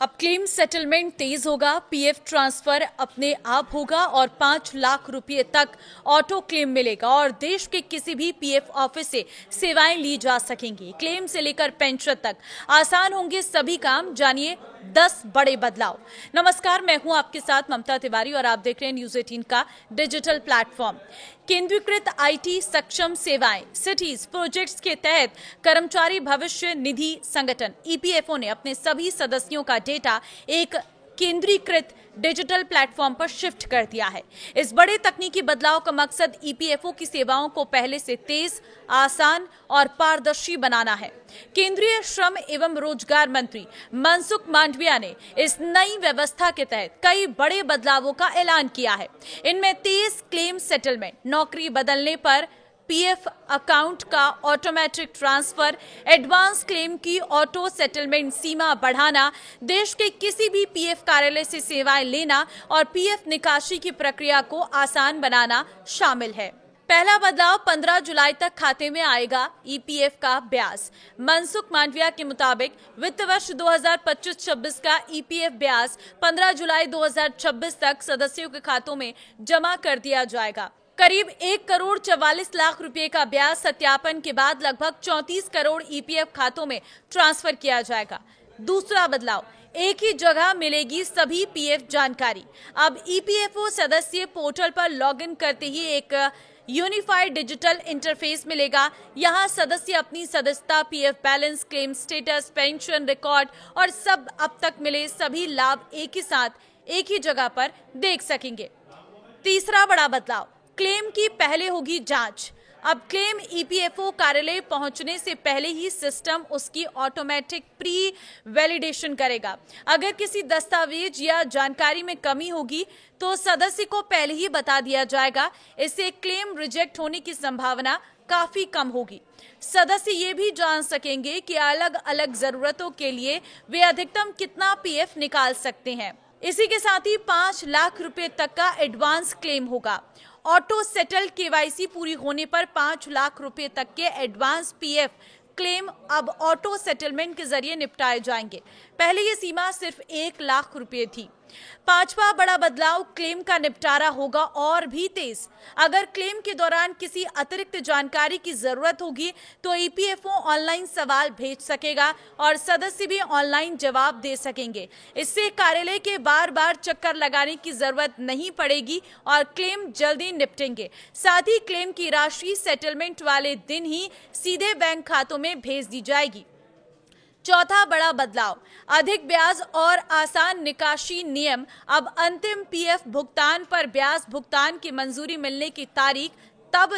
अब claim settlement तेज होगा, PF transfer अपने आप होगा और 5 लाख रुपए तक ऑटो क्लेम मिलेगा और देश के किसी भी पीएफ ऑफिस से सेवाएं ली जा सकेंगी। क्लेम से लेकर पेंशन तक आसान होंगे सभी काम। जानिए 10 बड़े बदलाव। नमस्कार, मैं हूं आपके साथ ममता तिवारी और आप देख रहे हैं न्यूज 18 का डिजिटल प्लेटफॉर्म। केंद्रीकृत आईटी सक्षम सेवाएं सिटीज प्रोजेक्ट्स के तहत कर्मचारी भविष्य निधि संगठन ईपीएफओ ने अपने सभी सदस्यों का डेटा एक केंद्रीकृत डिजिटल प्लेटफॉर्म पर शिफ्ट कर दिया है। इस बड़े तकनीकी बदलाव का मकसद ईपीएफओ की सेवाओं को पहले से तेज, आसान और पारदर्शी बनाना है। केंद्रीय श्रम एवं रोजगार मंत्री मनसुख मांडविया ने इस नई व्यवस्था के तहत कई बड़े बदलावों का ऐलान किया है। इनमें तेज क्लेम सेटलमेंट, नौकरी बदलने पर पीएफ अकाउंट का ऑटोमेटिक ट्रांसफर, एडवांस क्लेम की ऑटो सेटलमेंट सीमा बढ़ाना, देश के किसी भी पीएफ कार्यालय से सेवाएं लेना और पीएफ निकासी की प्रक्रिया को आसान बनाना शामिल है। पहला बदलाव 15 जुलाई तक खाते में आएगा ईपीएफ का ब्याज। मनसुख मांडविया के मुताबिक वित्त वर्ष 2025-26 का ईपीएफ ब्याज 15 जुलाई 2026 तक सदस्यों के खातों में जमा कर दिया जाएगा। करीब 1 करोड़ 44 लाख रुपए का ब्याज सत्यापन के बाद लगभग 34 करोड़ ईपीएफ खातों में ट्रांसफर किया जाएगा। दूसरा बदलाव, एक ही जगह मिलेगी सभी पीएफ जानकारी। अब ईपीएफओ सदस्य पोर्टल पर लॉगिन करते ही एक यूनिफाइड डिजिटल इंटरफेस मिलेगा। यहां सदस्य अपनी सदस्यता, PF balance, claim status, pension record और सब अब तक मिले सभी लाभ एक ही साथ एक ही जगह पर देख सकेंगे। तीसरा बड़ा बदलाव, क्लेम की पहले होगी जांच। अब क्लेम ईपीएफओ कार्यालय पहुंचने से पहले ही सिस्टम उसकी ऑटोमेटिक प्री वैलिडेशन करेगा। अगर किसी दस्तावेज या जानकारी में कमी होगी तो सदस्य को पहले ही बता दिया जाएगा। इससे क्लेम रिजेक्ट होने की संभावना काफी कम होगी। सदस्य ये भी जान सकेंगे कि अलग अलग जरूरतों के लिए वे अधिकतम कितना पीएफ निकाल सकते हैं। इसी के साथ ही 5 लाख रुपए तक का एडवांस क्लेम होगा। ऑटो सेटल केवाईसी पूरी होने पर 5 लाख रुपए तक के एडवांस पीएफ क्लेम अब ऑटो सेटलमेंट के जरिए निपटाए जाएंगे। पहले ये सीमा सिर्फ 1 लाख रुपए थी। पांचवा बड़ा बदलाव, क्लेम का निपटारा होगा और भी तेज। अगर क्लेम के दौरान किसी अतिरिक्त जानकारी की जरूरत होगी तो ईपीएफओ ऑनलाइन सवाल भेज सकेगा और सदस्य भी ऑनलाइन जवाब दे सकेंगे। इससे कार्यालय के बार बार चक्कर लगाने की जरूरत नहीं पड़ेगी और क्लेम जल्दी निपटेंगे। साथ ही क्लेम की राशि सेटलमेंट वाले दिन ही सीधे बैंक खातों में भेज दी जाएगी। चौथा बड़ा बदलाव, अधिक ब्याज और आसान निकासी नियम। अब अंतिम पीएफ भुगतान पर ब्याज भुगतान की मंजूरी मिलने की तारीख तब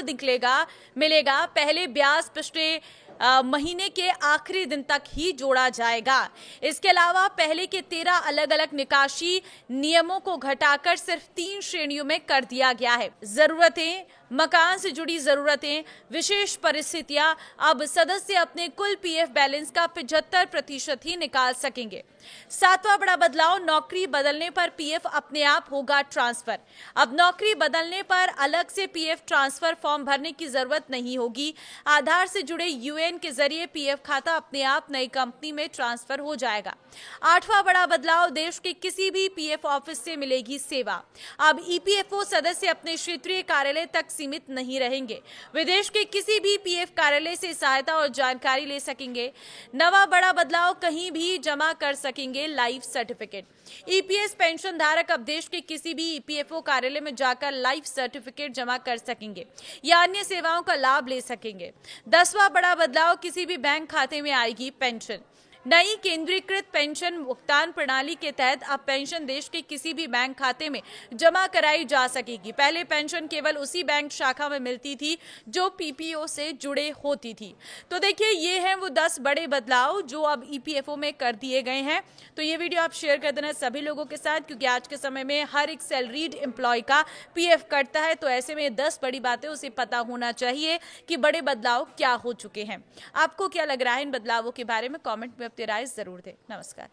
मिलेगा। पहले ब्याज पिछले महीने के आखिरी दिन तक ही जोड़ा जाएगा। इसके अलावा पहले के 13 अलग अलग निकासी नियमों को घटाकर सिर्फ 3 श्रेणियों में कर दिया गया है। जरूरतें, मकान से जुड़ी जरूरतें, विशेष परिस्थितियां। अब सदस्य अपने कुल पीएफ बैलेंस का 75% ही निकाल सकेंगे। सातवां बड़ा बदलाव, नौकरी बदलने पर पीएफ अपने आप होगा ट्रांसफर। अब नौकरी बदलने पर अलग से पीएफ ट्रांसफर फॉर्म भरने की जरूरत नहीं होगी। आधार से जुड़े यूएएन के जरिए पीएफ खाता अपने आप नई कंपनी में ट्रांसफर हो जाएगा। आठवां बड़ा बदलाव, देश के किसी भी पीएफ ऑफिस से मिलेगी सेवा। अब ईपीएफओ सदस्य अपने क्षेत्रीय कार्यालय तक सीमित नहीं रहेंगे। विदेश के किसी भी पीएफ कार्यालय से सहायता और जानकारी ले सकेंगे। नवा बड़ा बदलाव, कहीं भी जमा कर सकेंगे लाइफ सर्टिफिकेट। ईपीएस पेंशन धारक अब देश के किसी भी ईपीएफओ कार्यालय में जाकर लाइफ सर्टिफिकेट जमा कर सकेंगे या अन्य सेवाओं का लाभ ले सकेंगे। 10वां बड़ा बदलाव, किसी भी बैंक खाते में आएगी पेंशन। नई केंद्रीकृत पेंशन भुगतान प्रणाली के तहत अब पेंशन देश के किसी भी बैंक खाते में जमा कराई जा सकेगी। पहले पेंशन केवल उसी बैंक शाखा में मिलती थी जो पीपीओ से जुड़े होती थी। तो देखिए, ये हैं वो 10 बड़े बदलाव जो अब ईपीएफओ में कर दिए गए हैं। तो ये वीडियो आप शेयर कर देना सभी लोगों के साथ, क्योंकि आज के समय में हर एक सैलरीड एम्प्लॉय का पीएफ कटता है। तो ऐसे में 10 बड़ी बातें उसे पता होना चाहिए कि बड़े बदलाव क्या हो चुके हैं। आपको क्या लग रहा है इन बदलावों के बारे में? कॉमेंट में अपनी राय जरूर दें। नमस्कार।